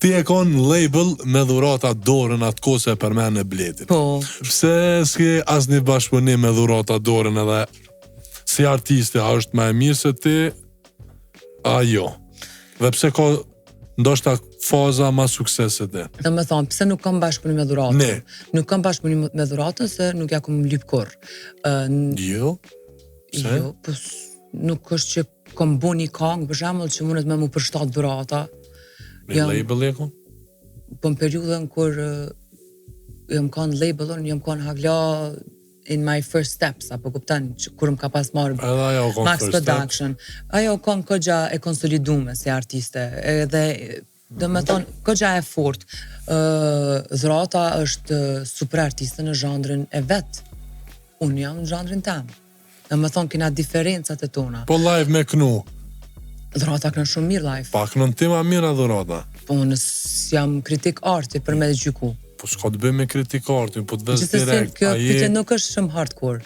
ti e kon label me dhurata dorën atë kohë se e përmend e Bletit. Po. Pse s'ke asnjë bashkëpunim me dhurata dorën edhe si artiste, a është më e mirë se ti? A jo. Dhe pse ka ndoshta faza ma sukses se ti? Dhe me thonë, pse nuk kam bashkëpunim me dhuratën? Ne. Nuk kam bashkëpunim me dhuratën se nuk ja kom lyp kurr. Jo? Pse? Jo, po nuk është që kom bu një kangë, për shembull, që mundet me mu përshtat dhurata. Me label e kon? Po në periudhën kur jam kanë labelon, jam kanë hagla in my first steps, apo kupton, që kur më ka pas marrë Edhe ajo kon Max first Production. Ajo kanë kogja e konsolidume si artiste, edhe dhe me thonë, kogja e fort. Dhurata është super artiste në zhandrin e vetë. Unë jam në zhandrin tem. Dhe me thonë, kena diferencat e tona. Po live me knu. Dhurata kënë shumë mirë live. Pa kënën ti ma mira dhurata. Po jam kritik arti për me gjyku. Po s'ka të bëj me kritikartin, po të vëz Gjithsesi, direkt. kjo pyetje nuk është shumë hardcore.